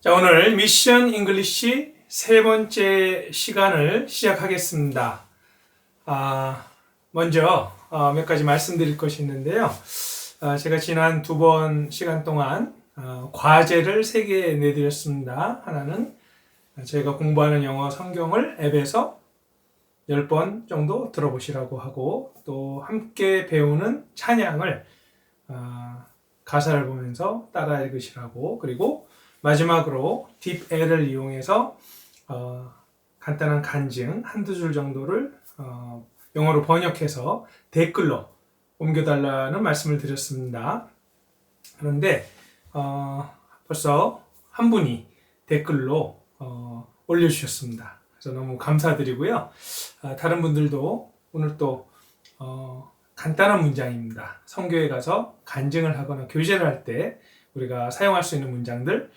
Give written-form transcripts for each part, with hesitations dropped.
자, 오늘 미션 잉글리시 세 번째 시간을 시작하겠습니다. 먼저 몇 가지 말씀드릴 것이 있는데요. 제가 지난 두 번 시간 동안 과제를 세 개 내드렸습니다. 하나는 저희가 공부하는 영어 성경을 앱에서 10번 정도 들어보시라고 하고, 또 함께 배우는 찬양을 가사를 보면서 따라 읽으시라고, 그리고 마지막으로 딥L을 이용해서 간단한 간증 한두 줄 정도를 영어로 번역해서 댓글로 옮겨달라는 말씀을 드렸습니다. 그런데 벌써 한 분이 댓글로 올려주셨습니다. 그래서 너무 감사드리고요. 다른 분들도 오늘 또 간단한 문장입니다. 성교에 가서 간증을 하거나 교제를 할 때 우리가 사용할 수 있는 문장들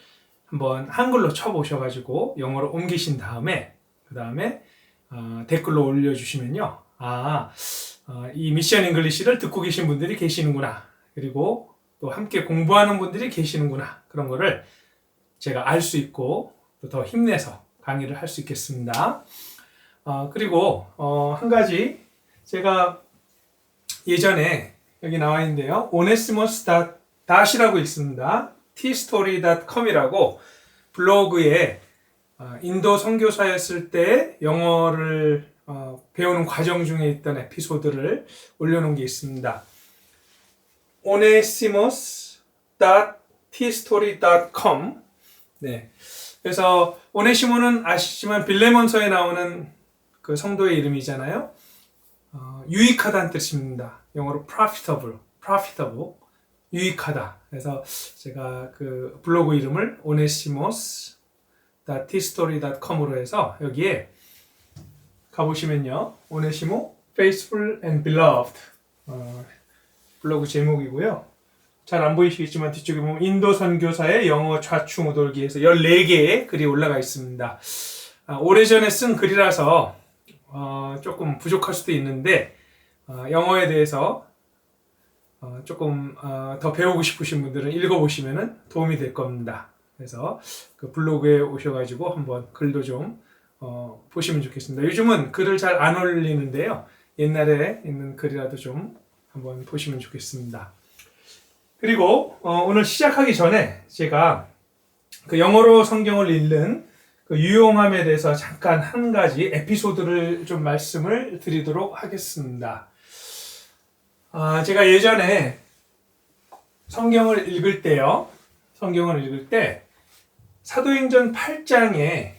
한번 한글로 쳐보셔가지고 영어로 옮기신 다음에 그 다음에 댓글로 올려주시면요. 이 미션 잉글리시를 듣고 계신 분들이 계시는구나. 그리고 또 함께 공부하는 분들이 계시는구나. 그런 거를 제가 알 수 있고 또 더 힘내서 강의를 할 수 있겠습니다. 그리고 한 가지 제가 예전에 여기 나와 있는데요. onesmus.i라고 있습니다. tstory.com이라고 블로그에 인도 선교사였을 때 영어를 배우는 과정 중에 있던 에피소드를 올려놓은 게 있습니다. onesimus.tstory.com. 네. 그래서 오네시모는 아시지만 빌레몬서에 나오는 그 성도의 이름이잖아요. 유익하다는 뜻입니다. 영어로 profitable, 유익하다. 그래서 제가 그 블로그 이름을 onesimos.tstory.com으로 해서 여기에 가보시면요. 오네시모, faithful and beloved 블로그 제목이고요. 잘 안 보이시겠지만 뒤쪽에 보면 인도 선교사의 영어 좌충우돌기에서 14개의 글이 올라가 있습니다. 오래전에 쓴 글이라서 조금 부족할 수도 있는데 영어에 대해서 조금 더 배우고 싶으신 분들은 읽어보시면 도움이 될 겁니다. 그래서 그 블로그에 오셔가지고 한번 글도 좀 보시면 좋겠습니다. 요즘은 글을 잘 안 올리는데요. 옛날에 있는 글이라도 좀 한번 보시면 좋겠습니다. 그리고 오늘 시작하기 전에 제가 그 영어로 성경을 읽는 그 유용함에 대해서 잠깐 한 가지 에피소드를 좀 말씀을 드리도록 하겠습니다. 제가 예전에 성경을 읽을 때 사도행전 8장에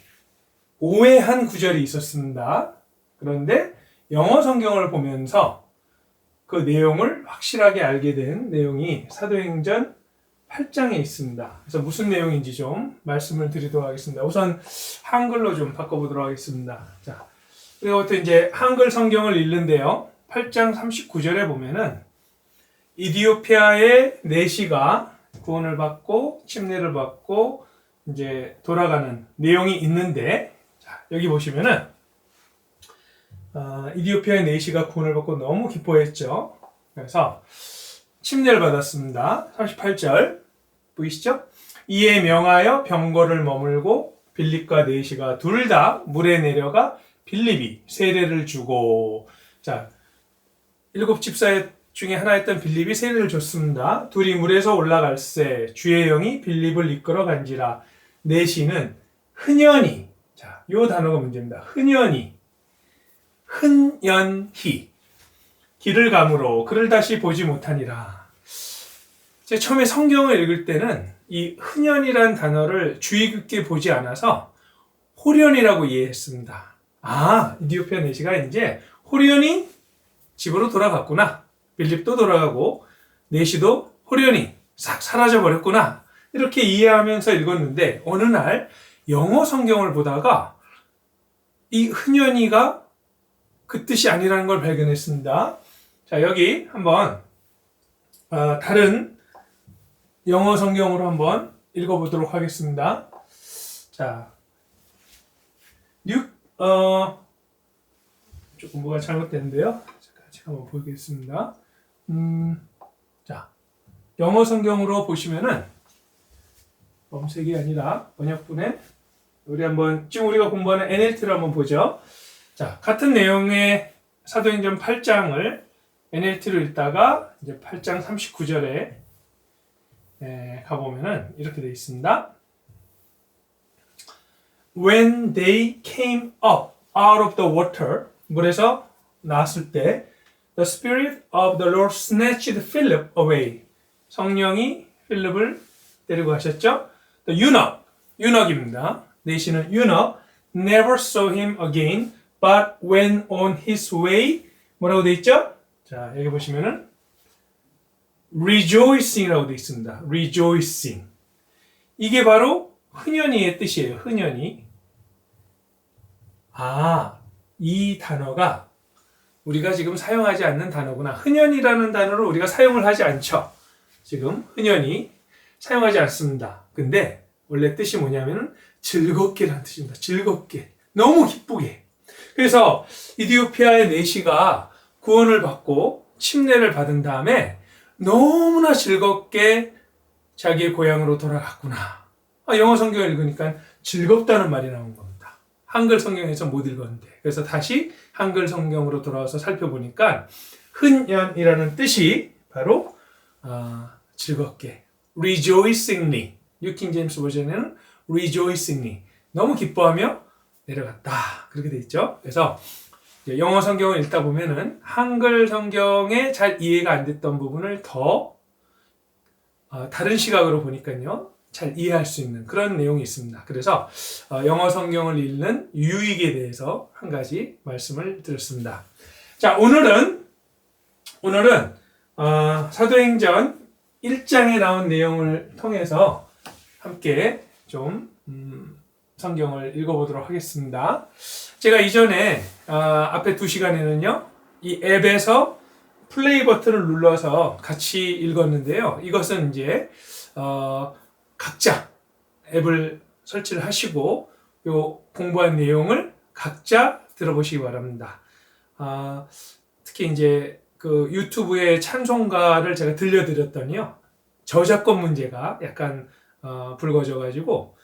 오해한 구절이 있었습니다. 그런데 영어 성경을 보면서 그 내용을 확실하게 알게 된 내용이 사도행전 8장에 있습니다. 그래서 무슨 내용인지 좀 말씀을 드리도록 하겠습니다. 우선 한글로 좀 바꿔보도록 하겠습니다. 자, 그리고 또 이제 한글 성경을 읽는데요. 8장 39절에 보면은 이디오피아의 내시가 구원을 받고 침례를 받고 이제 돌아가는 내용이 있는데, 자, 여기 보시면은 이디오피아의 내시가 구원을 받고 너무 기뻐했죠. 그래서 침례를 받았습니다. 38절 보이시죠? 이에 명하여 병거를 머물고 빌립과 내시가 둘 다 물에 내려가 빌립이 세례를 주고, 자, 7 집사 중에 하나였던 빌립이 세례를 줬습니다. 둘이 물에서 올라갈새 주의 영이 빌립을 이끌어 간지라. 내시는 흔연히, 자, 요 단어가 문제입니다. 흔연히 길을 가므로 그를 다시 보지 못하니라. 제가 처음에 성경을 읽을 때는 이 흔연이라는 단어를 주의 깊게 보지 않아서 호련이라고 이해했습니다. 이디오피아 내시가 이제 호련히 집으로 돌아갔구나. 빌립도 돌아가고 내시도 호련히 싹 사라져버렸구나. 이렇게 이해하면서 읽었는데 어느 날 영어 성경을 보다가 이 흔연히가 그 뜻이 아니라는 걸 발견했습니다. 자, 여기 한번 다른 영어 성경으로 한번 읽어보도록 하겠습니다. 자, 조금 뭐가 잘못됐는데요. 제가 한번 보겠습니다. 자, 영어 성경으로 보시면은 검색이 아니라 번역본에 우리 한번 지금 우리가 공부하는 NLT를 한번 보죠. 자, 같은 내용의 사도행전 8장을 NLT로 읽다가 이제 8장 39절에 가보면은 이렇게 되어 있습니다. When they came up out of the water, 물에서 나왔을 때, the Spirit of the Lord snatched Philip away. 성령이 필립을 데리고 가셨죠. The eunuch입니다. 내시는 eunuch never saw him again, but went on his way. 뭐라고 되어 있죠? 자, 여기 보시면은 rejoicing이라고 되어 있습니다. rejoicing. 이게 바로 흔연히의 뜻이에요. 흔연히. 이 단어가 우리가 지금 사용하지 않는 단어구나. 흔연이라는 단어를 우리가 사용을 하지 않죠. 지금 흔연히 사용하지 않습니다. 근데 원래 뜻이 뭐냐면은 즐겁게라는 뜻입니다. 즐겁게. 너무 기쁘게. 그래서 이디오피아의 내시가 구원을 받고 침례를 받은 다음에 너무나 즐겁게 자기의 고향으로 돌아갔구나. 영어 성경을 읽으니까 즐겁다는 말이 나온 겁니다. 한글 성경에서 못 읽었는데. 그래서 다시 한글 성경으로 돌아와서 살펴보니까 흔연이라는 뜻이 바로 즐겁게, rejoicingly. 뉴킹 제임스 버전에는 rejoicingly. 너무 기뻐하며 내려갔다. 그렇게 돼 있죠. 그래서 영어 성경을 읽다 보면은 한글 성경에 잘 이해가 안 됐던 부분을 더 다른 시각으로 보니까요. 잘 이해할 수 있는 그런 내용이 있습니다. 그래서 영어 성경을 읽는 유익에 대해서 한 가지 말씀을 드렸습니다. 자, 오늘은 사도행전 1장에 나온 내용을 통해서 함께 좀 성경을 읽어보도록 하겠습니다. 제가 이전에 앞에 2시간에는요. 이 앱에서 플레이 버튼을 눌러서 같이 읽었는데요. 이것은 이제 각자 앱을 설치를 하시고 요 공부한 내용을 각자 들어보시기 바랍니다. 특히 이제 그 유튜브의 찬송가를 제가 들려드렸더니요. 저작권 문제가 약간 불거져가지고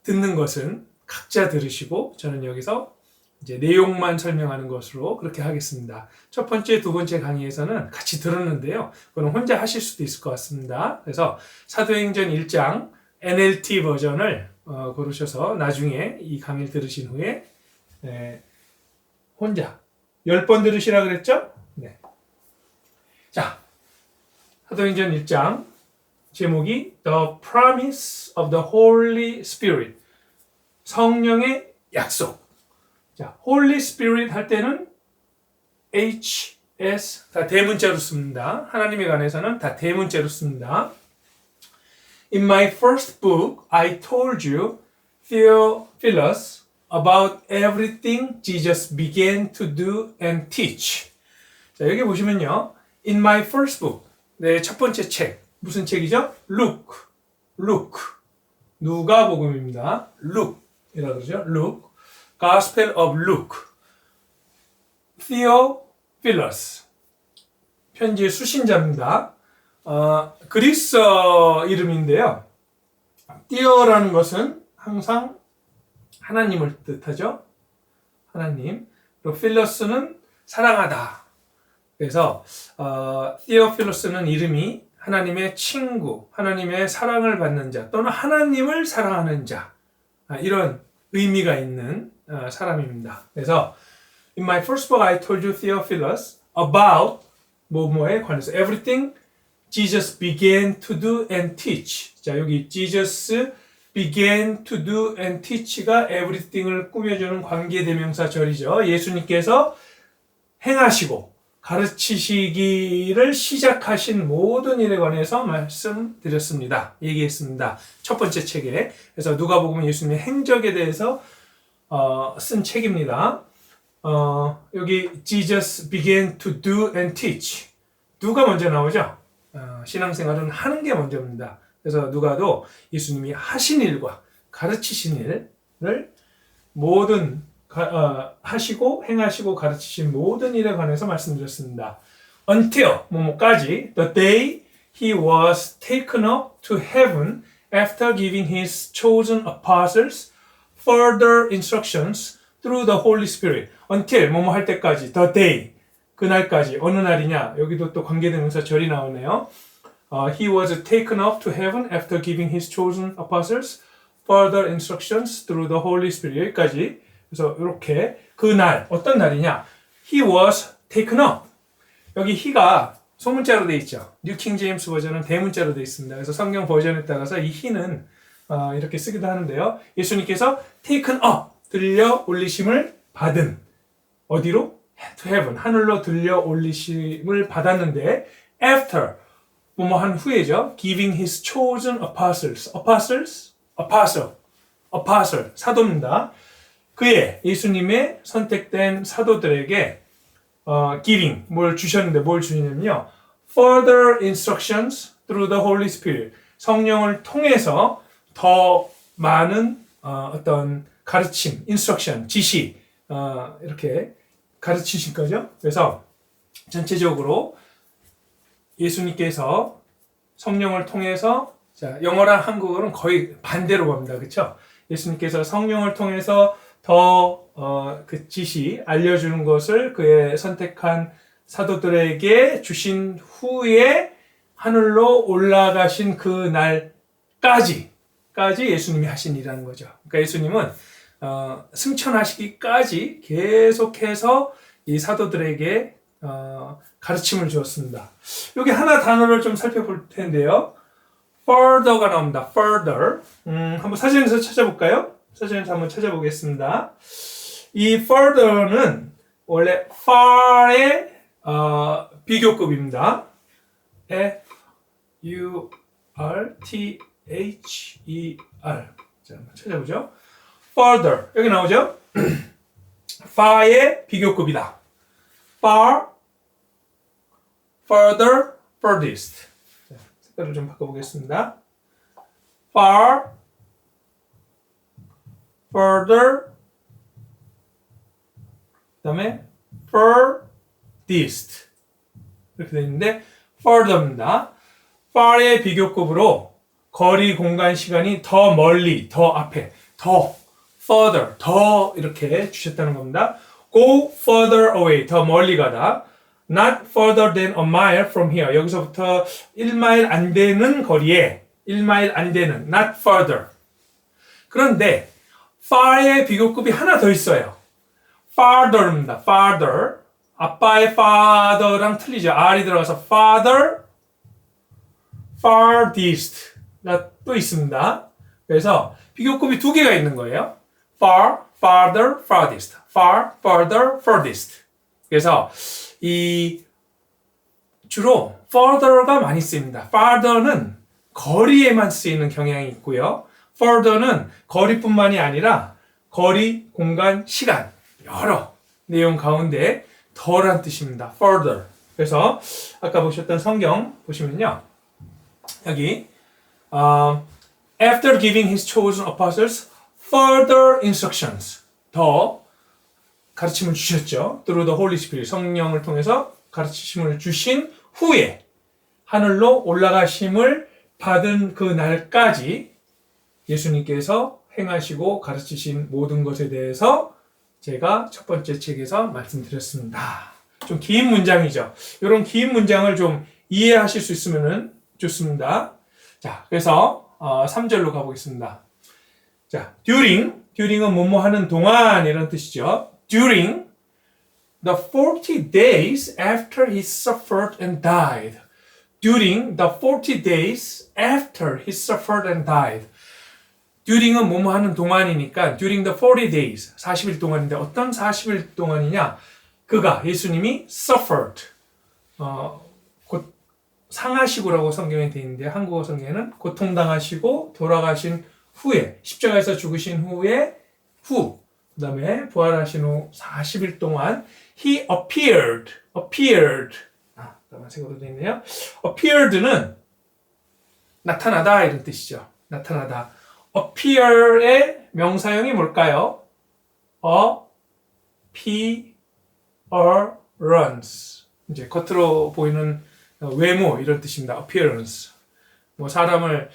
듣는 것은 각자 들으시고 저는 여기서 이제 내용만 설명하는 것으로 그렇게 하겠습니다. 첫 번째, 두 번째 강의에서는 같이 들었는데요. 그건 혼자 하실 수도 있을 것 같습니다. 그래서 사도행전 1장 NLT 버전을 고르셔서 나중에 이 강의를 들으신 후에 혼자 10번 들으시라 그랬죠? 네. 자, 사도행전 1장 제목이 The Promise of the Holy Spirit. 성령의 약속. 자, Holy Spirit 할 때는 HS 다 대문자로 씁니다. 하나님에 관해서는 다 대문자로 씁니다. In my first book, I told you, Theophilus, about everything Jesus began to do and teach. 자, 여기 보시면요. In my first book, 내 첫 번째 책. 무슨 책이죠? Luke. 누가복음입니다. Luke이라고 그러죠. Luke. Gospel of Luke. Theophilus. 편지의 수신자입니다. 그리스어 이름인데요. Theo라는 것은 항상 하나님을 뜻하죠. 하나님. 그리고 Philus는 사랑하다. 그래서 Theophilус는 이름이 하나님의 친구, 하나님의 사랑을 받는 자 또는 하나님을 사랑하는 자 이런 의미가 있는 사람입니다. 그래서 In my first book I told you Theophilus about 뭐뭐에 관해서 everything Jesus began to do and teach. 자, 여기 Jesus began to do and teach가 everything을 꾸며주는 관계대명사절이죠. 예수님께서 행하시고 가르치시기를 시작하신 모든 일에 관해서 말씀드렸습니다. 얘기했습니다. 첫 번째 책에. 그래서 누가복음은 예수님의 행적에 대해서 쓴 책입니다. 여기 Jesus began to do and teach. 누가 먼저 나오죠? 신앙생활은 하는 게 먼저입니다. 그래서 누가도 예수님이 하신 일과 가르치신 일을 모든 하시고 행하시고 가르치신 모든 일에 관해서 말씀드렸습니다. Until 뭐뭐까지 the day he was taken up to heaven after giving his chosen apostles further instructions through the Holy Spirit until 뭐뭐 할 때까지 the day 그날까지 어느 날이냐 여기도 또 관계대명사 절이 나오네요. He was taken up to heaven after giving his chosen apostles further instructions through the Holy Spirit 여기까지 그래서 이렇게 그날 어떤 날이냐 He was taken up 여기 he가 소문자로 되어 있죠. 뉴 킹 제임스 버전은 대문자로 되어 있습니다. 그래서 성경 버전에 따라서 이 he는 이렇게 쓰기도 하는데요. 예수님께서 taken up 들려 올리심을 받은 어디로? to heaven 하늘로 들려 올리심을 받았는데 after 뭐뭐 한 후에죠. giving his chosen apostles apostle 사도입니다. 그의 예수님의 선택된 사도들에게 giving 뭘 주셨는데 뭘 주냐면요. further instructions through the Holy Spirit 성령을 통해서 더 많은 어떤 가르침, instruction, 지시 이렇게 가르치신 거죠. 그래서 전체적으로 예수님께서 성령을 통해서 자, 영어랑 한국어는 거의 반대로 갑니다. 그렇죠? 예수님께서 성령을 통해서 더 그 지시 알려주는 것을 그의 선택한 사도들에게 주신 후에 하늘로 올라가신 그 날까지 예수님이 하신 일이라는 거죠. 그러니까 예수님은 승천하시기까지 계속해서 이 사도들에게 가르침을 주었습니다. 여기 하나 단어를 좀 살펴볼 텐데요. further가 나옵니다. further. 한번 사전에서 찾아볼까요? 사전에서 한번 찾아보겠습니다. 이 further는 원래 far의 비교급입니다. F-U-R-T-H-E-R. 자, 한번 찾아보죠. further. 여기 나오죠? far의 비교급이다. far, further, furthest. 자, 색깔을 좀 바꿔보겠습니다. far, further, 그 다음에 furthest. 이렇게 되어 있는데, further입니다. far의 비교급으로 거리, 공간, 시간이 더 멀리, 더 앞에, 더, further, 더 이렇게 주셨다는 겁니다. Go further away, 더 멀리 가다. Not further than a mile from here. 여기서부터 1마일 안 되는 거리에, 1마일 안 되는, not further. 그런데 far의 비교급이 하나 더 있어요. farther입니다. farther. 아빠의 father랑 틀리죠. R이 들어가서 father, farthest가 또 있습니다. 그래서 비교급이 두 개가 있는 거예요. far, farther, farthest. far, further, furthest. 그래서 이 주로 further가 많이 쓰입니다. farther는 거리에만 쓰이는 경향이 있고요. further는 거리뿐만이 아니라 거리, 공간, 시간 여러 내용 가운데 더란 뜻입니다. further. 그래서 아까 보셨던 성경 보시면요. 여기 after giving his chosen apostles further instructions 더 가르침을 주셨죠. through the Holy Spirit 성령을 통해서 가르침을 주신 후에 하늘로 올라가심을 받은 그 날까지 예수님께서 행하시고 가르치신 모든 것에 대해서 제가 첫 번째 책에서 말씀드렸습니다. 좀 긴 문장이죠. 이런 긴 문장을 좀 이해하실 수 있으면 좋습니다. 자, 그래서 3절로 가보겠습니다. 자, during은 뭐뭐 하는 동안 이런 뜻이죠. During the 40 days after he suffered and died. During the 40 days after he suffered and died. during은 뭐뭐 하는 동안이니까 during the 40 days 40일 동안인데 어떤 40일 동안이냐? 그가 예수님이 suffered 곧 상하시고라고 성경에 되어 있는데 한국어 성경에는 고통당하시고 돌아가신 후에 십자가에서 죽으신 후에 그다음에 부활하신 후 40일 동안 he appeared 까만색으로 되어 있네요. appeared는 나타나다 이런 뜻이죠. 나타나다. appear의 명사형이 뭘까요? appearance. 이제 겉으로 보이는 외모 이런 뜻입니다. appearance. 뭐 사람을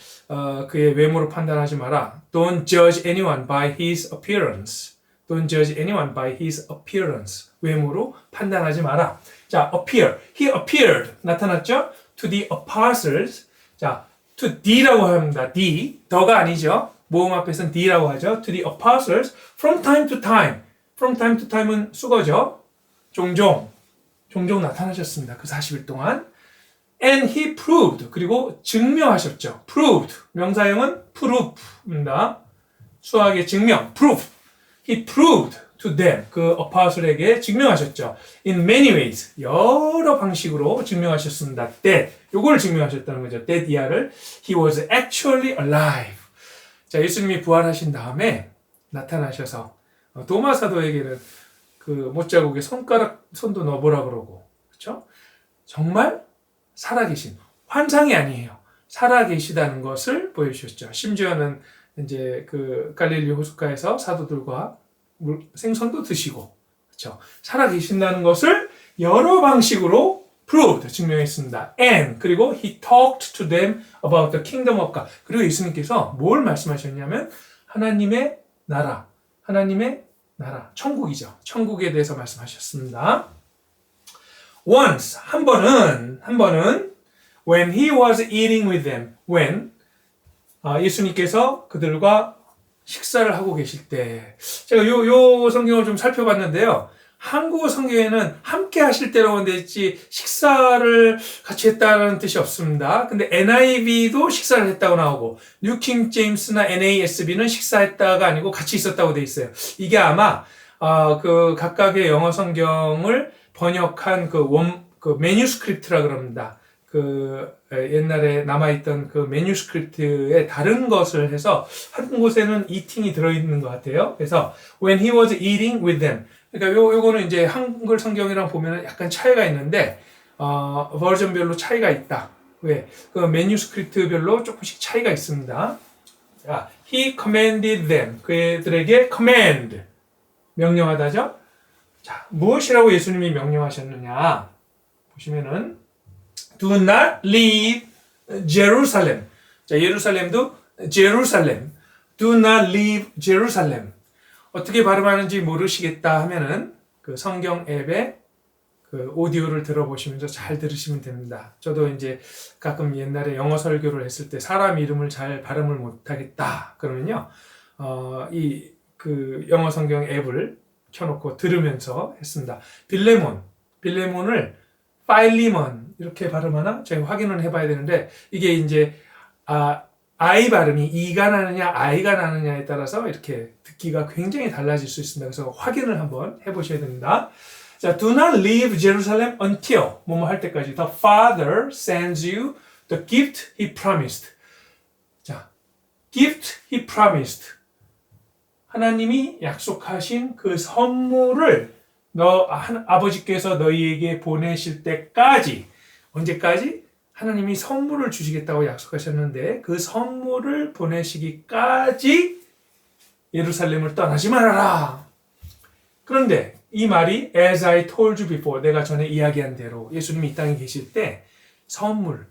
그의 외모로 판단하지 마라. Don't judge anyone by his appearance. Don't judge anyone by his appearance. 외모로 판단하지 마라. 자, appear. He appeared. 나타났죠? To the apostles. 자, to the라고 합니다. 더가 아니죠. 모음 앞에서는 the라고 하죠. To the apostles from time to time. From time to time은 수거죠. 종종 나타나셨습니다. 그 40일 동안. And he proved. 그리고 증명하셨죠. proved. 명사형은 prove입니다. 수학의 증명. prove. He proved to them. 그 apostle에게 증명하셨죠. In many ways. 여러 방식으로 증명하셨습니다. that. 요걸 증명하셨다는 거죠. that 이하를. He was actually alive. 자, 예수님이 부활하신 다음에 나타나셔서 도마 사도에게는 그 못자국에 손도 넣어보라 그러고, 그렇죠? 정말 살아계신, 환상이 아니에요. 살아계시다는 것을 보여주셨죠. 심지어는 이제 그 갈릴리 호숫가에서 사도들과 생선도 드시고, 그렇죠? 살아계신다는 것을 여러 방식으로 proved, 증명했습니다. And 그리고 he talked to them about the kingdom of God. 그리고 예수님께서 뭘 말씀하셨냐면 하나님의 나라, 천국이죠. 천국에 대해서 말씀하셨습니다. Once, 한 번은 when he was eating with them, when 예수님께서 그들과 식사를 하고 계실 때, 제가 요 성경을 좀 살펴봤는데요. 한국어 성경에는 함께 하실 때라고 돼 있지 식사를 같이 했다는 뜻이 없습니다. 근데 NIV도 식사를 했다고 나오고 뉴킹 제임스나 NASB는 식사했다가 아니고 같이 있었다고 돼 있어요. 이게 아마 그 각각의 영어 성경을 번역한 그 매뉴스크립트라 그럽니다. 그 옛날에 남아있던 그 매뉴스크립트에 다른 것을 해서 한 곳에는 eating이 들어있는 것 같아요. 그래서 when he was eating with them. 그러니까 요거는 이제 한글 성경이랑 보면은 약간 차이가 있는데, 버전별로 차이가 있다. 왜? 그 매뉴스크립트별로 조금씩 차이가 있습니다. 자, he commanded them. 그들에게 command. 명령하다죠? 자, 무엇이라고 예수님이 명령하셨느냐? 보시면은, do not leave Jerusalem. 자, 예루살렘도 Jerusalem. do not leave Jerusalem. 어떻게 발음하는지 모르시겠다 하면은 그 성경 앱에 그 오디오를 들어보시면서 잘 들으시면 됩니다. 저도 이제 가끔 옛날에 영어 설교를 했을 때 사람 이름을 잘 발음을 못하겠다 그러면요, 이 그 영어 성경 앱을 켜놓고 들으면서 했습니다. 빌레몬을 파일리몬 이렇게 발음하나? 제가 확인을 해봐야 되는데 이게 이제 I 발음이 E가 나느냐 I가 나느냐에 따라서 이렇게 듣기가 굉장히 달라질 수 있습니다. 그래서 확인을 한번 해보셔야 됩니다. 자, do not leave Jerusalem until 뭐뭐 할 때까지 the Father sends you the gift he promised. 자, gift he promised. 하나님이 약속하신 그 선물을 아버지께서 너희에게 보내실 때까지, 언제까지? 하나님이 선물을 주시겠다고 약속하셨는데 그 선물을 보내시기까지 예루살렘을 떠나지 말아라. 그런데 이 말이 as I told you before, 내가 전에 이야기한 대로 예수님이 이 땅에 계실 때 선물,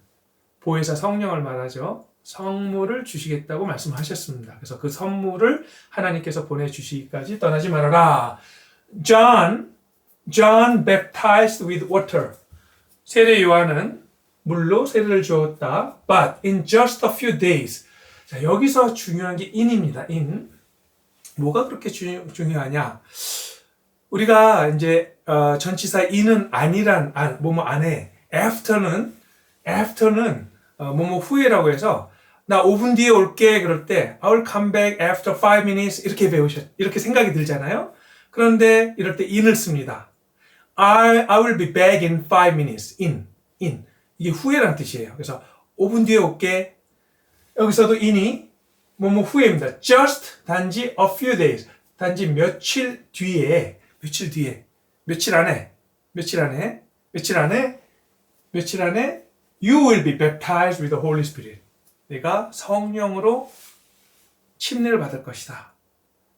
보혜사 성령을 말하죠. 선물을 주시겠다고 말씀하셨습니다. 그래서 그 선물을 하나님께서 보내주시기까지 떠나지 말아라. John baptized with water. 세례 요한은 물로 세례를 주었다. But in just a few days. 자, 여기서 중요한 게 in입니다. in. 뭐가 그렇게 중요하냐? 우리가 이제 전치사 in은 아니란 뭐뭐 안에, after는 뭐뭐 후에라고 해서 나 5분 뒤에 올게 그럴 때 I'll come back after 5 minutes 이렇게 이렇게 생각이 들잖아요. 그런데 이럴 때 in을 씁니다. I will be back in 5 minutes. in. 이게 후에란 뜻이에요. 그래서 5분 뒤에 올게. 여기서도 in이 뭐뭐 후에입니다. just 단지 a few days. 단지 며칠 안에 you will be baptized with the Holy Spirit. 내가 성령으로 침례를 받을 것이다.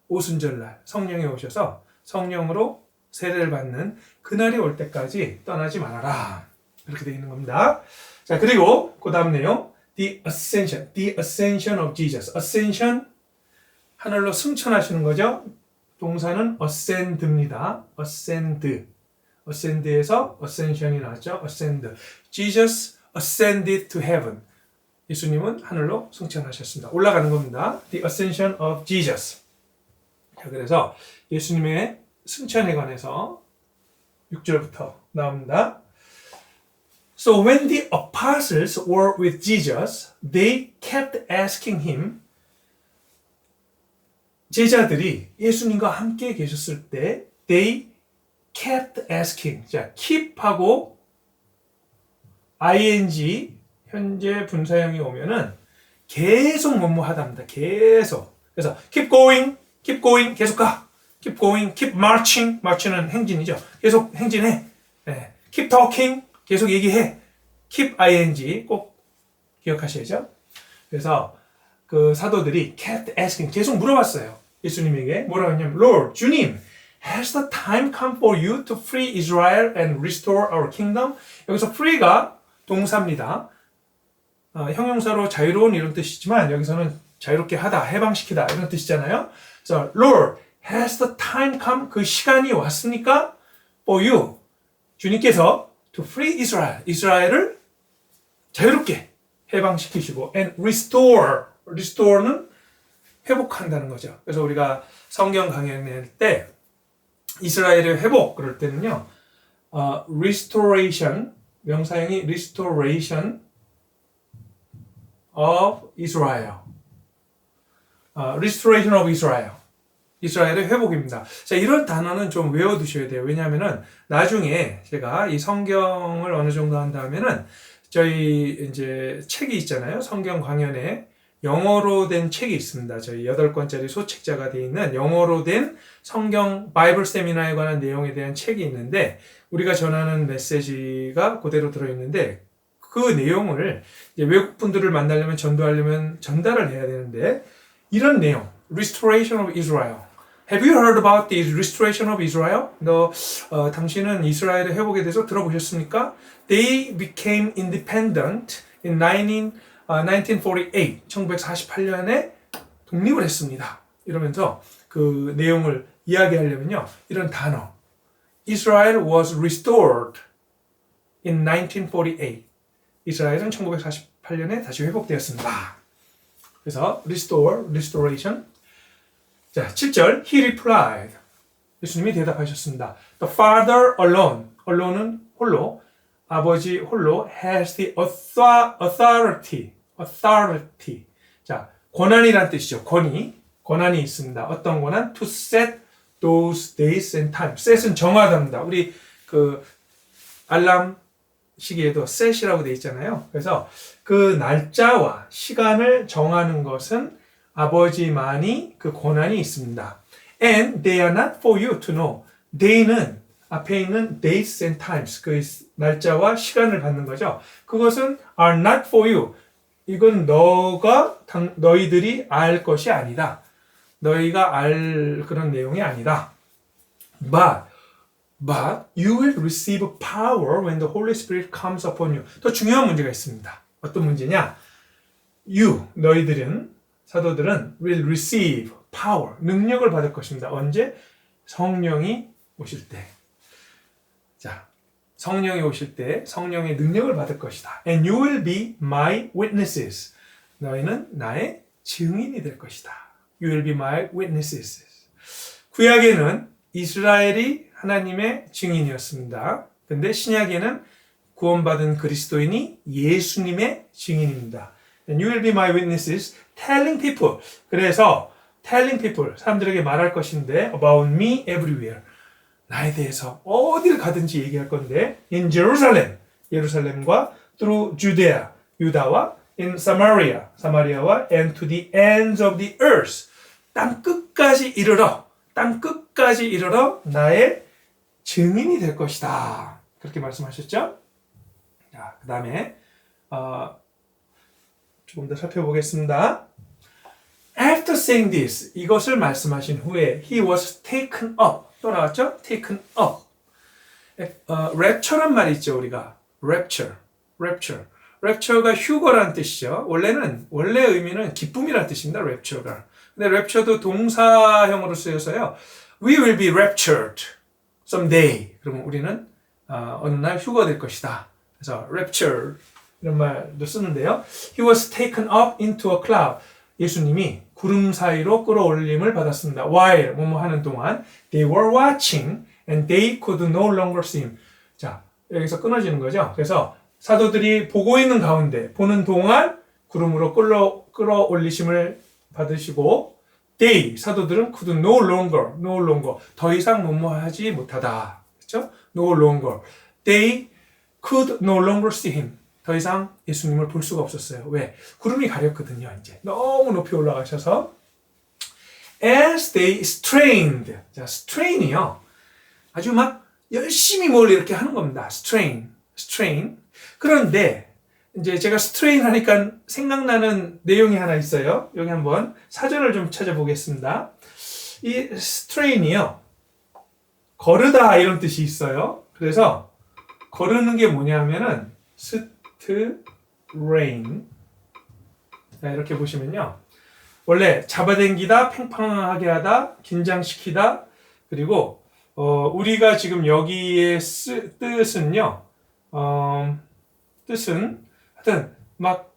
오순절날 성령이 오셔서 성령으로 세례를 받는 그날이 올 때까지 떠나지 말아라. 이렇게 되어 있는 겁니다. 자, 그리고 그 다음 내용. the ascension of Jesus. ascension 하늘로 승천하시는 거죠. 동사는 ascend입니다. ascend에서 ascension이 나왔죠. ascend. Jesus ascended to heaven. 예수님은 하늘로 승천하셨습니다. 올라가는 겁니다. The ascension of Jesus. 자, 그래서 예수님의 승천에 관해서 6절부터 나옵니다. So when the apostles were with Jesus, they kept asking him. 제자들이 예수님과 함께 계셨을 때 they kept asking. 자, keep하고 ing 현재 분사형이 오면은 계속 뭐뭐하답니다. 계속. 그래서 keep going, 계속 가. keep going, keep marching. march는 행진이죠. 계속 행진해. 네. keep talking, 계속 얘기해. keep ing 꼭 기억하셔야죠. 그래서 그 사도들이 kept asking 계속 물어봤어요. 예수님에게 뭐라고 했냐면 Lord, 주님, has the time come for you to free Israel and restore our kingdom? 여기서 free가 동사입니다. 형용사로 자유로운 이런 뜻이지만 여기서는 자유롭게 하다, 해방시키다 이런 뜻이잖아요. 그래서 Lord, has the time come? 그 시간이 왔습니까? For you, 주님께서 to free Israel, 이스라엘을 자유롭게 해방시키시고 and restore는 회복한다는 거죠. 그래서 우리가 성경 강연할 때 이스라엘의 회복 그럴 때는요, restoration 명사형이 restoration of Israel, restoration of Israel, 이스라엘의 회복입니다. 자, 이런 단어는 좀 외워두셔야 돼요. 왜냐하면은 나중에 제가 이 성경을 어느 정도 한다면은 저희 이제 책이 있잖아요. 성경 강연에 영어로 된 책이 있습니다. 저희 8권짜리 소책자가 되어 있는 영어로 된 성경 바이블 세미나에 관한 내용에 대한 책이 있는데 우리가 전하는 메시지가 그대로 들어있는데 그 내용을 이제 외국 분들을 만나려면 전도하려면 전달을 해야 되는데 이런 내용, Restoration of Israel. Have you heard about the restoration of Israel? 당신은 이스라엘의 회복에 대해서 들어보셨습니까? They became independent in 1948, 1948년에 독립을 했습니다. 이러면서 그 내용을 이야기하려면요. 이런 단어. Israel was restored in 1948. 이스라엘은 1948년에 다시 회복되었습니다. 그래서 restoration. 자, 7절. He replied. 예수님이 대답하셨습니다. The Father alone은 홀로, 아버지 홀로 has the authority. 자, 권한이란 뜻이죠. 권한이 있습니다. 어떤 권한? To set those days and times. set은 정하답니다. 우리 그 알람 시계에도 set이라고 되어 있잖아요. 그래서 그 날짜와 시간을 정하는 것은 아버지만이 그 권한이 있습니다. And they are not for you to know. they는 앞에 있는 dates and times, 그 날짜와 시간을 받는 거죠. 그것은 are not for you. 이건 너희들이 알 것이 아니다. 너희가 알 그런 내용이 아니다. But you will receive power when the Holy Spirit comes upon you. 더 중요한 문제가 있습니다. 어떤 문제냐? 너희들은, 사도들은 will receive power, 능력을 받을 것입니다. 언제? 성령이 오실 때. 자, 성령이 오실 때 성령의 능력을 받을 것이다. And you will be my witnesses. 너희는 나의 증인이 될 것이다. You will be my witnesses. 구약에는 이스라엘이 하나님의 증인이었습니다. 근데 신약에는 구원받은 그리스도인이 예수님의 증인입니다. And you will be my witnesses, telling people. 그래서 telling people, 사람들에게 말할 것인데 about me everywhere. 나에 대해서 어딜 가든지 얘기할 건데 in Jerusalem, 예루살렘과 through Judea, 유다와 in Samaria, 사마리아와 and to the ends of the earth. 땅 끝까지 이르러 나의 증인이 될 것이다. 그렇게 말씀하셨죠? 자, 그 다음에 조금 더 살펴보겠습니다. After saying this, 이것을 말씀하신 후에 he was taken up. 또 나왔죠? taken up. rapture란 말이 있죠, 우리가. rapture. rapture가 휴거라는 뜻이죠. 원래 의미는 기쁨이라는 뜻입니다. rapture가. 근데 rapture도 동사형으로 쓰여서요. We will be raptured someday. 그러면 우리는 어느 날 휴거될 것이다. 그래서 rapture 이런 말도 쓰는데요. He was taken up into a cloud. 예수님이 구름 사이로 끌어올림을 받았습니다. While 뭐뭐 하는 동안 they were watching and they could no longer see him. 자, 여기서 끊어지는 거죠. 그래서 사도들이 보고 있는 가운데 보는 동안 구름으로 끌어올리심을 받으시고 they 사도들은 could no longer 더 이상 뭐뭐하지 못하다. 그렇죠? no longer they could no longer see him. 더 이상 예수님을 볼 수가 없었어요. 왜? 구름이 가렸거든요. 이제 너무 높이 올라가셔서 as they strained. 자, strain이요. 아주 막 열심히 뭘 이렇게 하는 겁니다. strain. 그런데 이제 제가 strain 하니까 생각나는 내용이 하나 있어요. 여기 한번 사전을 좀 찾아보겠습니다. 이 strain이요. 거르다 이런 뜻이 있어요. 그래서 거르는 게 뭐냐면은 strain. 자, 이렇게 보시면요. 원래 잡아당기다, 팽팽하게 하다, 긴장시키다. 그리고 우리가 지금 여기에 뜻은요. 뜻은 하여튼 막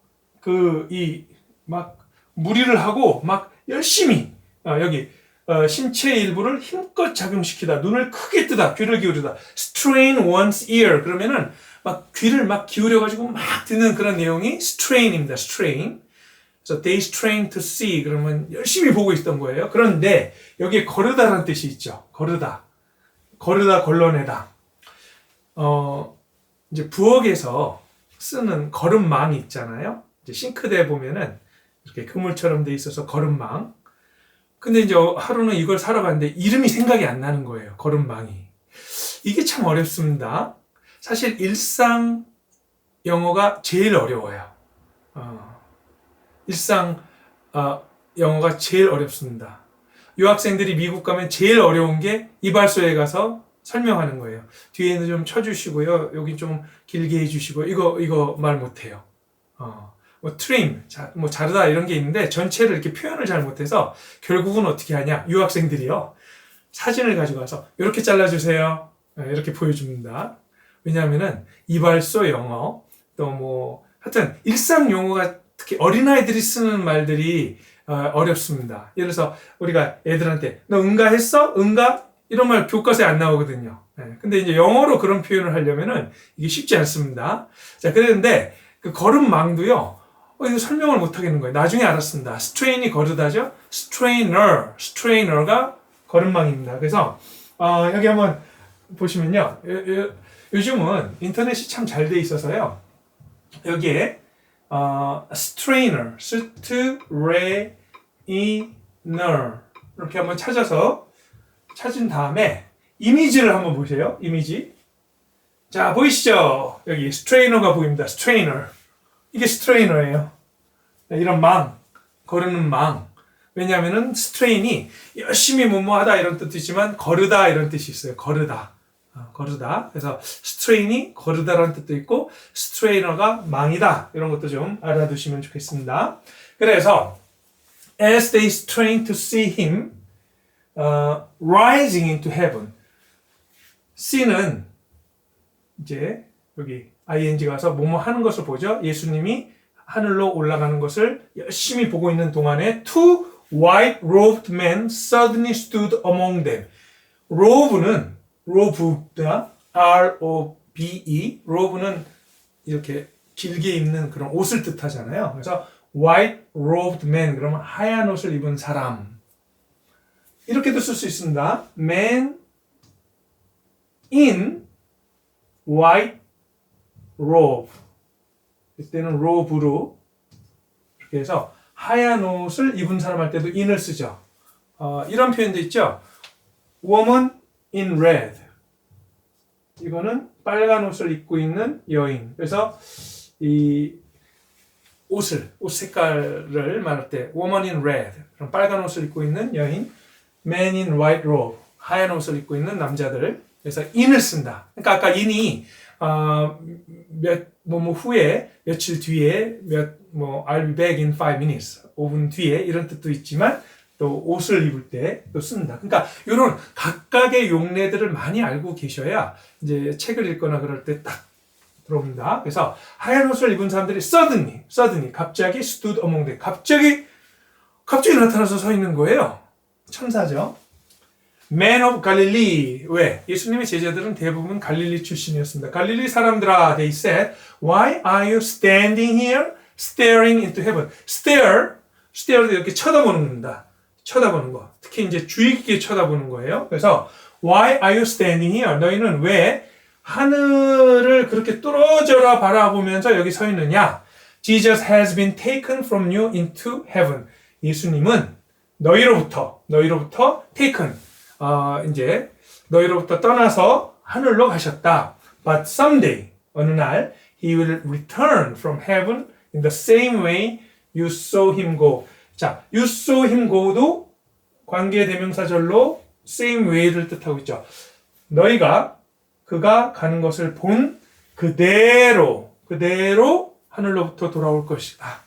무리를 하고 막 열심히 여기 신체 일부를 힘껏 작용시키다, 눈을 크게 뜨다, 귀를 기울이다. strain one's ear. 그러면은 막 귀를 막 기울여가지고 막 듣는 그런 내용이 strain입니다. strain. 그래서 they strain to see. 그러면 열심히 보고 있던 거예요. 그런데 여기에 거르다라는 뜻이 있죠. 거르다, 걸러내다. 이제 부엌에서 쓰는 거름망이 있잖아요. 이제 싱크대에 보면은 이렇게 그물처럼 돼 있어서 거름망. 근데 이제 하루는 이걸 사러 갔는데 이름이 생각이 안 나는 거예요. 거름망이. 이게 참 어렵습니다. 사실 일상 영어가 제일 어려워요. 일상 영어가 제일 어렵습니다. 유학생들이 미국 가면 제일 어려운 게 이발소에 가서 설명하는 거예요. 뒤에는 좀 쳐주시고요. 여기 좀 길게 해주시고 이거 말 못해요. 뭐 트림, 뭐 자르다 이런 게 있는데 전체를 이렇게 표현을 잘 못해서 결국은 어떻게 하냐? 유학생들이요. 사진을 가지고 와서 이렇게 잘라주세요. 이렇게 보여줍니다. 왜냐하면은 이발소 영어 또 뭐 하여튼 일상 용어가 특히 어린아이들이 쓰는 말들이 어렵습니다. 예를 들어서 우리가 애들한테 너 응가했어? 응가? 이런 말 교과서에 안 나오거든요. 근데 이제 영어로 그런 표현을 하려면은 이게 쉽지 않습니다. 자, 그런데 그 걸음망도요. 이거 설명을 못 하겠는 거예요. 나중에 알았습니다. strain이 거르다죠. strainer가 걸음망입니다. 그래서 여기 한번 보시면요. 요즘은 인터넷이 참 잘 돼 있어서요. 여기에 strainer 이렇게 한번 찾은 다음에 이미지를 한번 보세요. 이미지. 자, 보이시죠? 여기 strainer 보입니다. strainer. 이게 strainer 이런 거르는 망. 왜냐하면은 strain이 열심히 뭐뭐하다 이런 뜻이지만 거르다 이런 뜻이 있어요. 거르다. 그래서 strain이 거르다라는 뜻도 있고 strainer가 망이다. 이런 것도 좀 알아두시면 좋겠습니다. 그래서 as they strain to see him rising into heaven. C는 이제 여기 ing가 와서 뭐뭐 하는 것을 보죠. 예수님이 하늘로 올라가는 것을 열심히 보고 있는 동안에 two white-robed men suddenly stood among them. robe다. R-O-B-E. robe는 이렇게 길게 입는 그런 옷을 뜻하잖아요. 그래서 white-robed man 그러면 하얀 옷을 입은 사람. 이렇게도 쓸 수 있습니다. man in white robe. 이때는 robe로 이렇게 해서 하얀 옷을 입은 사람 할 때도 in을 쓰죠. 이런 표현도 있죠. woman in red. 이거는 빨간 옷을 입고 있는 여인. 그래서 이 옷 색깔을 말할 때 woman in red. 그럼 빨간 옷을 입고 있는 여인. man in white robe. 하얀 옷을 입고 있는 남자들. 그래서 in을 쓴다. 그러니까 아까 in이 뭐 후에, 며칠 뒤에, I'll be back in 5 minutes. 5분 뒤에, 이런 뜻도 있지만, 또 옷을 입을 때 또 쓴다. 그러니까, 이런 각각의 용례들을 많이 알고 계셔야, 이제 책을 읽거나 그럴 때 딱 들어옵니다. 그래서, 하얀 옷을 입은 사람들이 suddenly, 갑자기 stood among them. 갑자기 나타나서 서 있는 거예요. 천사죠. Man of Galilee. 왜? 예수님의 제자들은 대부분 갈릴리 출신이었습니다. 갈릴리 사람들아, they said, why are you standing here staring into heaven? stare도 이렇게 쳐다보는 겁니다. 쳐다보는 거. 특히 이제 주의 깊게 쳐다보는 거예요. 그래서 why are you standing here? 너희는 왜 하늘을 그렇게 뚫어져라 바라보면서 여기 서 있느냐? Jesus has been taken from you into heaven. 예수님은 너희로부터 taken, 이제 너희로부터 떠나서 하늘로 가셨다. But someday, 어느 날, he will return from heaven in the same way you saw him go. 자, you saw him go도 관계대명사절로 same way를 뜻하고 있죠. 너희가 그가 가는 것을 본 그대로 하늘로부터 돌아올 것이다.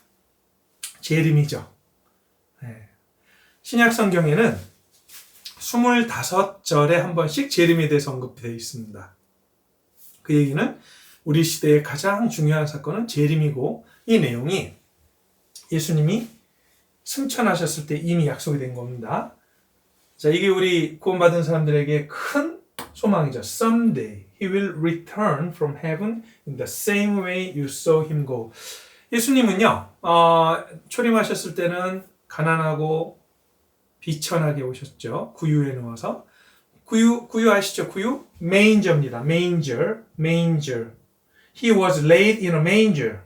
재림이죠. 신약 성경에는 25절에 한 번씩 재림에 대해서 언급되어 있습니다. 그 얘기는 우리 시대의 가장 중요한 사건은 재림이고 이 내용이 예수님이 승천하셨을 때 이미 약속이 된 겁니다. 자, 이게 우리 구원받은 사람들에게 큰 소망이죠. Someday he will return from heaven in the same way you saw him go. 예수님은요, 초림하셨을 때는 가난하고 비천하게 오셨죠. 구유에 누워서. 구유 아시죠? 구유? Manger입니다. Manger. He was laid in a manger.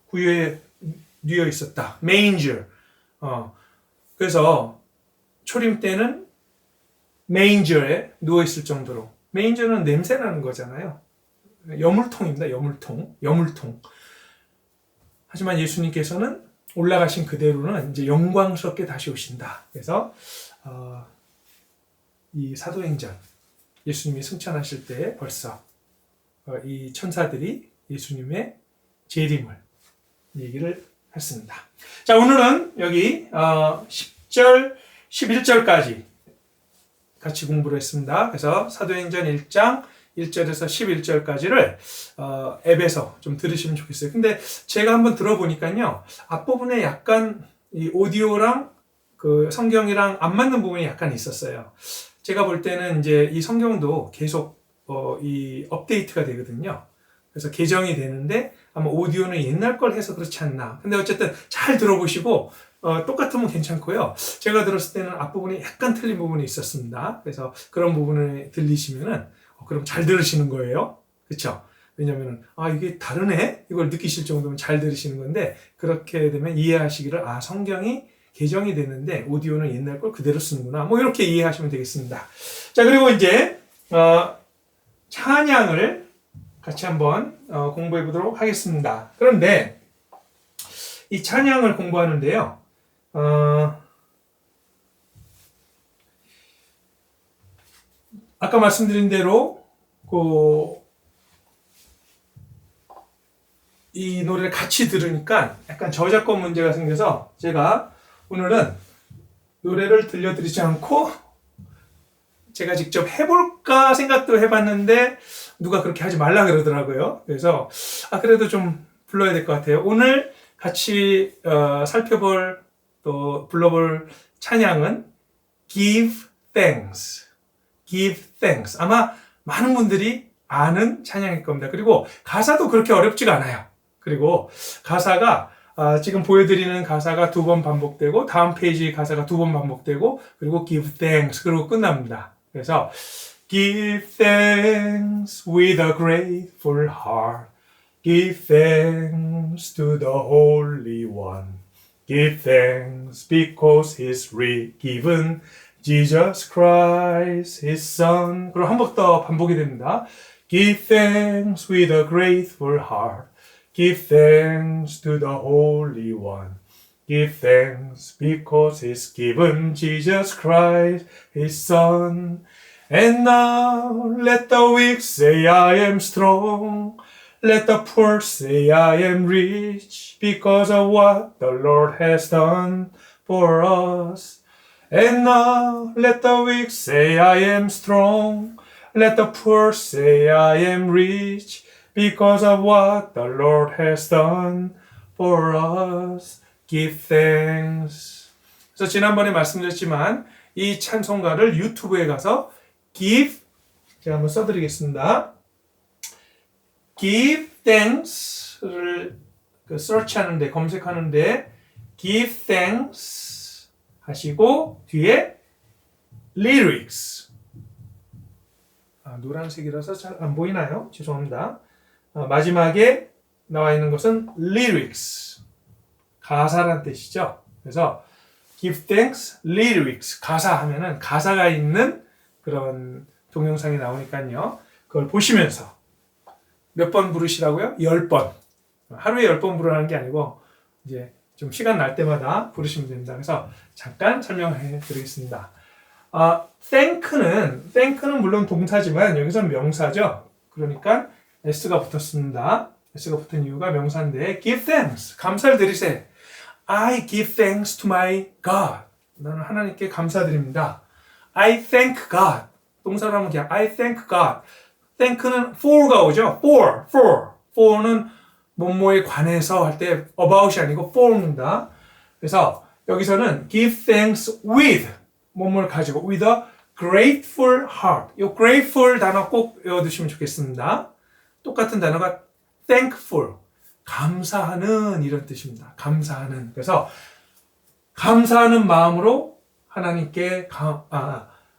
구유에 누워 있었다. Manger. 그래서 초림 때는 Manger에 누워 있을 정도로. Manger는 냄새 나는 거잖아요. 여물통입니다. 여물통. 하지만 예수님께서는 올라가신 그대로는 이제 영광스럽게 다시 오신다. 그래서 이 사도행전 예수님이 승천하실 때 벌써 이 천사들이 예수님의 재림을 얘기를 했습니다. 자, 오늘은 여기 10절, 11절까지 같이 공부를 했습니다. 그래서 사도행전 1장 1절에서 11절까지를 앱에서 좀 들으시면 좋겠어요. 근데 제가 한번 들어보니까요, 앞부분에 약간 이 오디오랑 그 성경이랑 안 맞는 부분이 약간 있었어요. 제가 볼 때는 이제 이 성경도 계속 이 업데이트가 되거든요. 그래서 개정이 되는데 아마 오디오는 옛날 걸 해서 그렇지 않나. 근데 어쨌든 잘 들어보시고 똑같으면 괜찮고요. 제가 들었을 때는 앞부분에 약간 틀린 부분이 있었습니다. 그래서 그런 부분을 들리시면은 그럼 잘 들으시는 거예요. 그렇죠? 왜냐면은 이게 다르네? 이걸 느끼실 정도면 잘 들으시는 건데 그렇게 되면 이해하시기를 성경이 개정이 되는데 오디오는 옛날 걸 그대로 쓰는구나. 뭐 이렇게 이해하시면 되겠습니다. 자, 그리고 이제 찬양을 같이 한번 공부해 보도록 하겠습니다. 그런데 이 찬양을 공부하는데요. 아까 말씀드린 대로 이 노래를 같이 들으니까 약간 저작권 문제가 생겨서 제가 오늘은 노래를 들려드리지 않고 제가 직접 해볼까 생각도 해봤는데 누가 그렇게 하지 말라 그러더라고요. 그래서 그래도 좀 불러야 될 것 같아요. 오늘 같이 살펴볼 또 불러볼 찬양은 Give Thanks. 아마 많은 분들이 아는 찬양일 겁니다. 그리고 가사도 그렇게 어렵지가 않아요. 그리고 가사가 지금 보여드리는 가사가 2번 반복되고 다음 페이지 가사가 2번 반복되고 그리고 Give Thanks 그리고 끝납니다. 그래서 Give thanks with a grateful heart. Give thanks to the Holy One. Give thanks because He's given Jesus Christ, His Son. 그리고 한 번 더 반복이 됩니다. Give thanks with a grateful heart. Give thanks to the Holy One. Give thanks because He's given Jesus Christ, His Son. And now let the weak say I am strong. Let the poor say I am rich because of what the Lord has done for us. And now let the weak say I am strong. Let the poor say I am rich because of what the Lord has done for us. Give thanks. 그래서 지난번에 말씀드렸지만 이 찬송가를 유튜브에 가서 give, 제가 한번 써드리겠습니다. give thanks를 search하는데, 검색하는데 give thanks 하시고 뒤에 lyrics, 노란색이라서 잘 안 보이나요? 죄송합니다. 마지막에 나와 있는 것은 lyrics, 가사란 뜻이죠. 그래서 give thanks, lyrics, 가사 하면은 가사가 있는 그런 동영상이 나오니까요. 그걸 보시면서 몇 번 부르시라고요? 10번. 하루에 10번 부르라는 게 아니고 이제 좀 시간 날 때마다 부르시면 됩니다. 그래서 잠깐 설명해 드리겠습니다. thank는 물론 동사지만 여기서는 명사죠. 그러니까 s가 붙었습니다. s가 붙은 이유가 명사인데 give thanks, 감사를 드리세. I give thanks to my God. 나는 하나님께 감사드립니다. I thank God. 동사로 하면 그냥 I thank God. thank는 for가 오죠. for는 뭐뭐에 관해서 할 때 about이 아니고 for입니다. 그래서 여기서는 give thanks with 뭐뭐를 가지고 with a grateful heart. 이 grateful 단어 꼭 외워두시면 좋겠습니다. 똑같은 단어가 thankful, 감사하는 이런 뜻입니다. 감사하는. 그래서 감사하는 마음으로 하나님께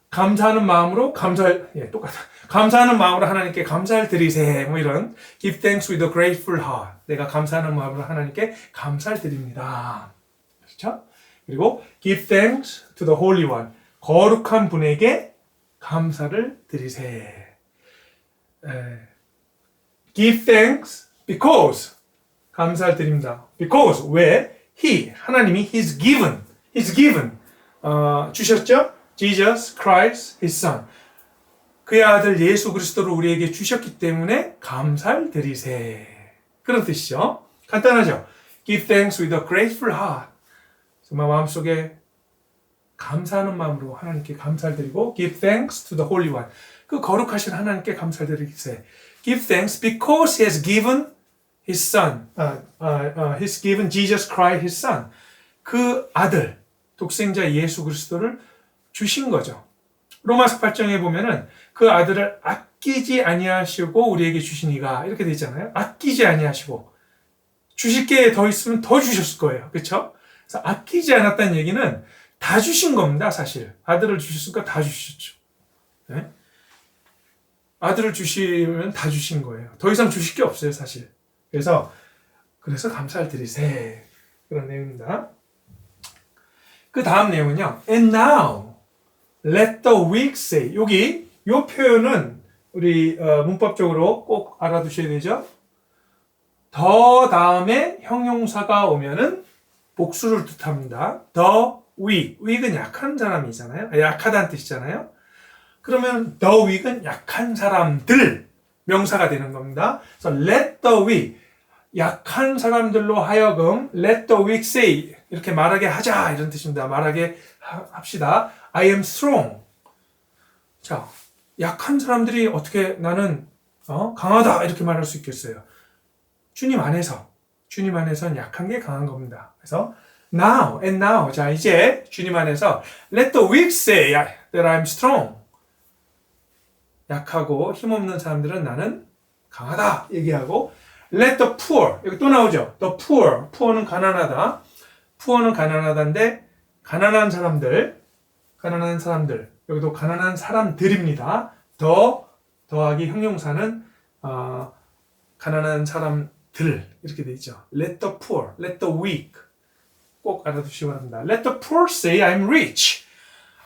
감사하는 마음으로 감사하는 마음으로 하나님께 감사를 드리세. 뭐 이런 give thanks with a grateful heart. 내가 감사하는 마음으로 하나님께 감사를 드립니다. 그렇죠? 그리고 give thanks to the Holy One. 거룩한 분에게 감사를 드리세. give thanks because 감사를 드립니다. because 왜? 하나님이 he's given 주셨죠? Jesus Christ, His Son. 그의 아들 예수 그리스도를 우리에게 주셨기 때문에 감사를 드리세. 그런 뜻이죠. 간단하죠? Give thanks with a grateful heart. 정말 마음속에 감사하는 마음으로 하나님께 감사를 드리고 Give thanks to the Holy One. 그 거룩하신 하나님께 감사를 드리세. Give thanks because He has given His Son. He's given Jesus Christ, His Son. 그 아들, 독생자 예수 그리스도를 주신 거죠. 로마서 8장에 보면은 그 아들을 아끼지 아니하시고 우리에게 주시니가 이렇게 돼 있잖아요. 아끼지 아니하시고 주실 게 더 있으면 더 주셨을 거예요. 그렇죠? 그래서 아끼지 않았다는 얘기는 다 주신 겁니다. 사실 아들을 주셨으니까 다 주셨죠. 네? 아들을 주시면 다 주신 거예요. 더 이상 주실 게 없어요, 사실. 그래서 감사를 드리세. 그런 내용입니다. 그 다음 내용은요. And now let the weak say. 여기 이 표현은 우리 문법적으로 꼭 알아두셔야 되죠. 더 다음에 형용사가 오면은 복수를 뜻합니다. The weak. weak은 약한 사람이잖아요. 약하다는 뜻이잖아요. 그러면 the weak은 약한 사람들 명사가 되는 겁니다. 그래서 let the weak. 약한 사람들로 하여금 let the weak say. 이렇게 말하게 하자 이런 뜻입니다. 말하게 합시다. I am strong. 자, 약한 사람들이 어떻게 나는 강하다 이렇게 말할 수 있겠어요. 주님 안에서는 약한 게 강한 겁니다. 그래서 now. 자, 이제 주님 안에서 let the weak say that I'm strong. 약하고 힘없는 사람들은 나는 강하다 얘기하고 let the poor. 여기 또 나오죠. the poor는 가난하다. poor는 가난하다인데 가난한 사람들 여기도 가난한 사람들입니다. 더하기 형용사는 가난한 사람들 이렇게 돼 있죠. Let the poor, let the weak 꼭 알아두시기 바랍니다. Let the poor say I'm rich.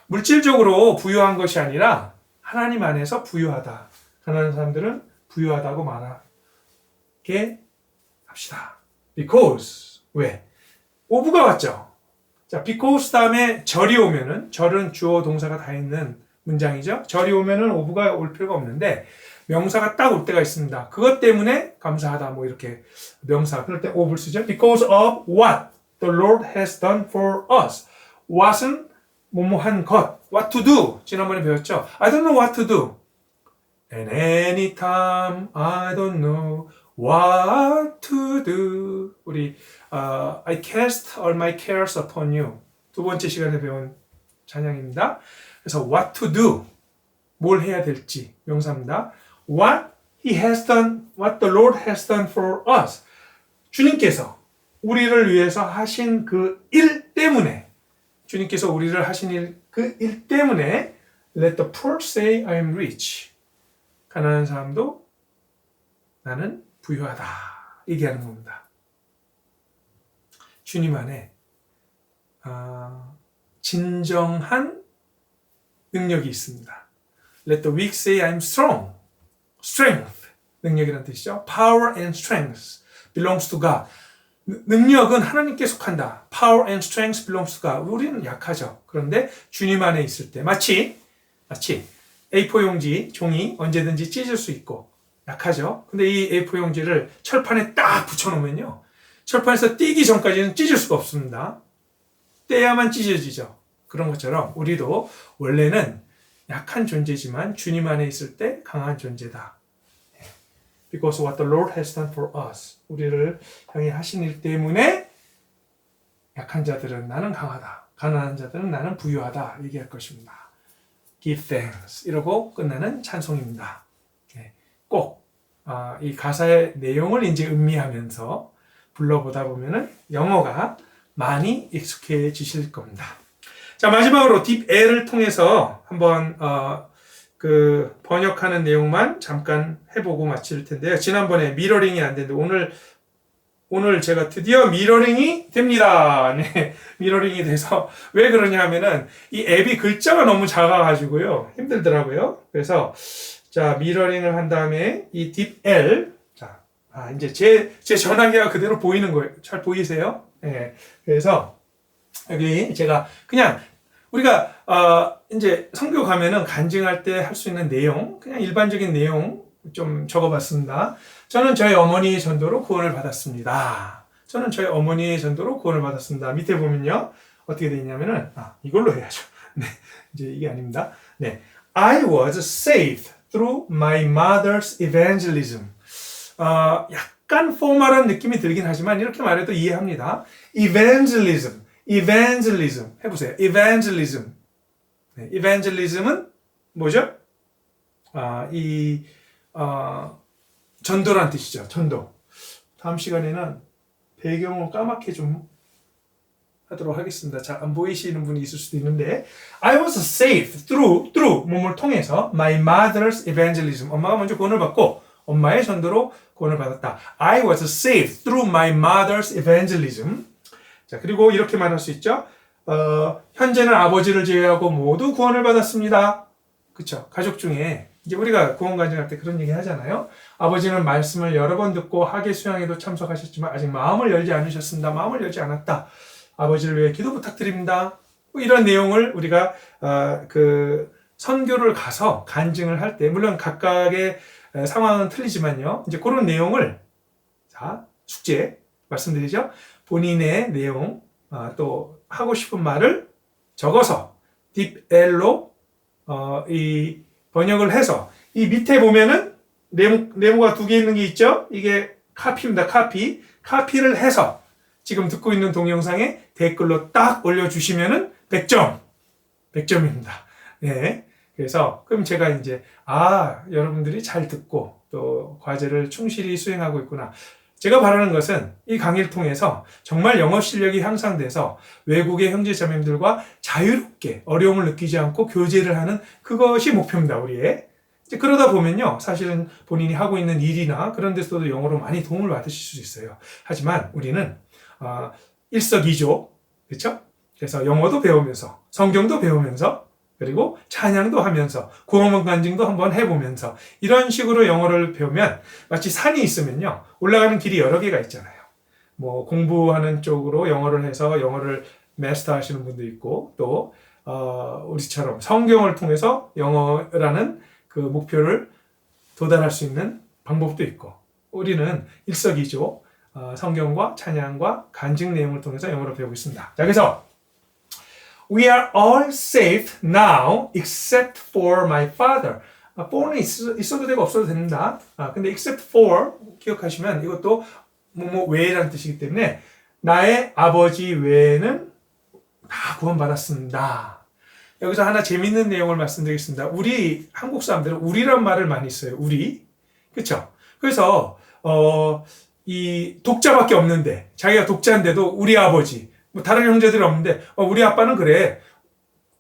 물질적으로 부유한 것이 아니라 하나님 안에서 부유하다. 가난한 사람들은 부유하다고 말하게 합시다. Because 왜? of가 왔죠. 자, because 다음에 절이 오면은 절은 주어 동사가 다 있는 문장이죠. 절이 오면은 of가 올 필요가 없는데 명사가 딱 올 때가 있습니다. 그것 때문에 감사하다 뭐 이렇게 명사 그럴 때 of를 쓰죠. Because of what the Lord has done for us. what은 뭐뭐한 것. what to do. 지난번에 배웠죠. I don't know what to do. And anytime I don't know what to do. 우리 I cast all my cares upon you. 두 번째 시간에 배운 찬양입니다. 그래서 what to do. 뭘 해야 될지 명사입니다. What he has done, what the Lord has done for us. 주님께서 우리를 위해서 하신 그 일 때문에 주님께서 우리를 하신 그 일 때문에 Let the poor say I am rich. 가난한 사람도 나는 부유하다. 얘기하는 겁니다. 주님 안에 진정한 능력이 있습니다. Let the weak say I am strong. Strength. 능력이라는 뜻이죠. Power and strength belongs to God. 능력은 하나님께 속한다. Power and strength belongs to God. 우리는 약하죠. 그런데 주님 안에 있을 때 마치 A4 용지, 종이 언제든지 찢을 수 있고 약하죠. 근데 이 A4 용지를 철판에 딱 붙여놓으면요. 철판에서 띄기 전까지는 찢을 수가 없습니다. 떼야만 찢어지죠. 그런 것처럼 우리도 원래는 약한 존재지만 주님 안에 있을 때 강한 존재다. Because what the Lord has done for us. 우리를 향해 하신 일 때문에 약한 자들은 나는 강하다. 가난한 자들은 나는 부유하다. 얘기할 것입니다. Give thanks. 이러고 끝나는 찬송입니다. 꼭 이 가사의 내용을 이제 음미하면서 불러보다 보면은 영어가 많이 익숙해지실 겁니다. 자, 마지막으로 딥 L을 통해서 한번 그 번역하는 내용만 잠깐 해보고 마칠 텐데요. 지난번에 미러링이 안 됐는데 오늘 제가 드디어 미러링이 됩니다. 네, 미러링이 돼서 왜 그러냐 하면은 이 앱이 글자가 너무 작아가지고요. 힘들더라고요. 그래서 자, 미러링을 한 다음에 이 딥 L 자, 이제 제 전화기가 그대로 보이는 거예요. 잘 보이세요? 네, 그래서 여기 제가 그냥 우리가 이제 선교 가면은 간증할 때 할 수 있는 내용, 그냥 일반적인 내용 좀 적어봤습니다. 저는 저희 어머니의 전도로 구원을 받았습니다. 저는 저희 어머니의 전도로 구원을 받았습니다. 밑에 보면요 어떻게 되어 있냐면은 이걸로 해야죠. 네, 이제 이게 아닙니다. 네, I was saved through my mother's evangelism. 약간 포멀한 느낌이 들긴 하지만 이렇게 말해도 이해합니다. evangelism 해보세요. evangelism. 네, evangelism은 뭐죠? 전도란 뜻이죠. 전도. 다음 시간에는 배경을 까맣게 좀 하도록 하겠습니다. 잘 안 보이시는 분이 있을 수도 있는데 I was saved through 몸을 통해서 my mother's evangelism. 엄마가 먼저 구원을 받고 엄마의 전도로 구원을 받았다. I was saved through my mother's evangelism. 자, 그리고 이렇게 말할 수 있죠. 현재는 아버지를 제외하고 모두 구원을 받았습니다. 그쵸? 가족 중에 이제 우리가 구원 간증할 때 그런 얘기 하잖아요. 아버지는 말씀을 여러 번 듣고 학예 수양에도 참석하셨지만 아직 마음을 열지 않으셨습니다. 마음을 열지 않았다. 아버지를 위해 기도 부탁드립니다. 뭐 이런 내용을 우리가 그 선교를 가서 간증을 할 때 물론 각각의 상황은 틀리지만요. 이제 그런 내용을 자, 숙제 말씀드리죠. 본인의 내용 또 하고 싶은 말을 적어서 딥L로 이 번역을 해서 이 밑에 보면은 네모가 두 개 있는 게 있죠. 이게 카피입니다. 카피를 해서 지금 듣고 있는 동영상에 댓글로 딱 올려주시면은 100점입니다. 네. 그래서 그럼 제가 이제 여러분들이 잘 듣고 또 과제를 충실히 수행하고 있구나. 제가 바라는 것은 이 강의를 통해서 정말 영어 실력이 향상돼서 외국의 형제자매들과 자유롭게 어려움을 느끼지 않고 교제를 하는 그것이 목표입니다. 우리의. 이제 그러다 보면요. 사실은 본인이 하고 있는 일이나 그런 데서도 영어로 많이 도움을 받으실 수 있어요. 하지만 우리는 일석이조. 그렇죠? 그래서 영어도 배우면서 성경도 배우면서 그리고 찬양도 하면서 구원 간증도 한번 해보면서 이런 식으로 영어를 배우면 마치 산이 있으면요. 올라가는 길이 여러 개가 있잖아요. 뭐 공부하는 쪽으로 영어를 해서 영어를 마스터 하시는 분도 있고 또 우리처럼 성경을 통해서 영어라는 그 목표를 도달할 수 있는 방법도 있고, 우리는 일석이조 성경과 찬양과 간증 내용을 통해서 영어를 배우고 있습니다. 자, 그래서 We are all safe now except for my father. for는 있어도 되고 없어도 됩니다. 근데 except for 기억하시면 이것도 뭐뭐 외라는 뜻이기 때문에 나의 아버지 외에는 다 구원받았습니다. 여기서 하나 재밌는 내용을 말씀드리겠습니다. 우리 한국 사람들은 우리란 말을 많이 써요. 우리. 그렇죠? 그래서 이 독자밖에 없는데, 자기가 독자인데도 우리 아버지, 뭐 다른 형제들이 없는데 우리 아빠는 그래.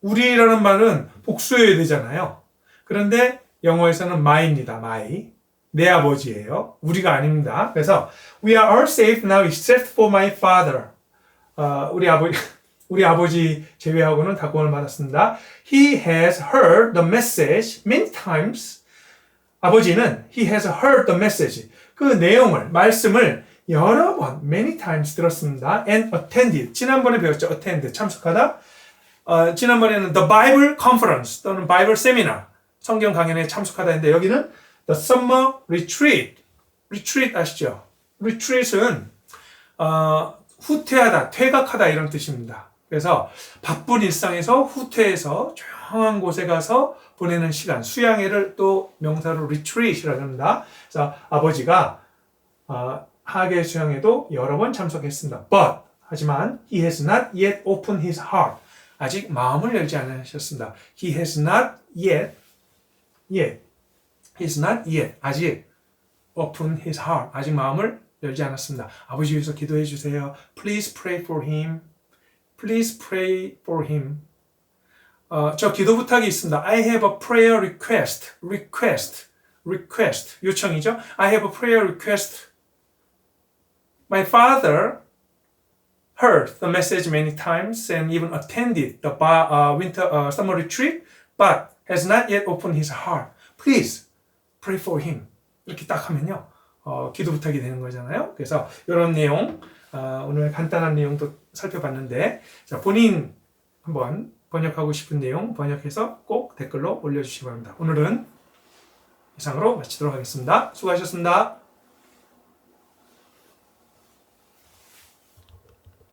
우리라는 말은 복수여야 되잖아요. 그런데 영어에서는 my입니다. my. 내 아버지예요. 우리가 아닙니다. 그래서 we are all safe now except for my father. 우리 아버지 제외하고는 다 구원을 받았습니다. He has heard the message many times. 아버지는 he has heard the message. 그 내용을, 말씀을 여러 번, many times 들었습니다. And attended. 지난번에 배웠죠. attend, 참석하다. 지난번에는 the Bible conference 또는 Bible seminar, 성경 강연에 참석하다 했는데 여기는 the summer retreat. retreat 아시죠? retreat은 후퇴하다, 퇴각하다 이런 뜻입니다. 그래서 바쁜 일상에서 후퇴해서 조용한 곳에 가서 보내는 시간, 수양회를 또 명사로 retreat이라고 합니다. 그래서 아버지가 하계 수양회도 여러 번 참석했습니다. But 하지만 he has not yet opened his heart. 아직 마음을 열지 않으셨습니다. He has not yet 아직 opened his heart. 아직 마음을 열지 않았습니다. 아버지 위해서 기도해 주세요. Please pray for him. Please pray for him. 저 기도 부탁이 있습니다. I have a prayer request. 요청이죠. I have a prayer request. My father heard the message many times and even attended the summer retreat, but has not yet opened his heart. Please pray for him. 이렇게 딱 하면요, 기도 부탁이 되는 거잖아요. 그래서 이런 내용, 오늘 간단한 내용도 살펴봤는데, 자, 본인 한번 번역하고 싶은 내용 번역해서 꼭 댓글로 올려주시기 바랍니다. 오늘은 이상으로 마치도록 하겠습니다. 수고하셨습니다.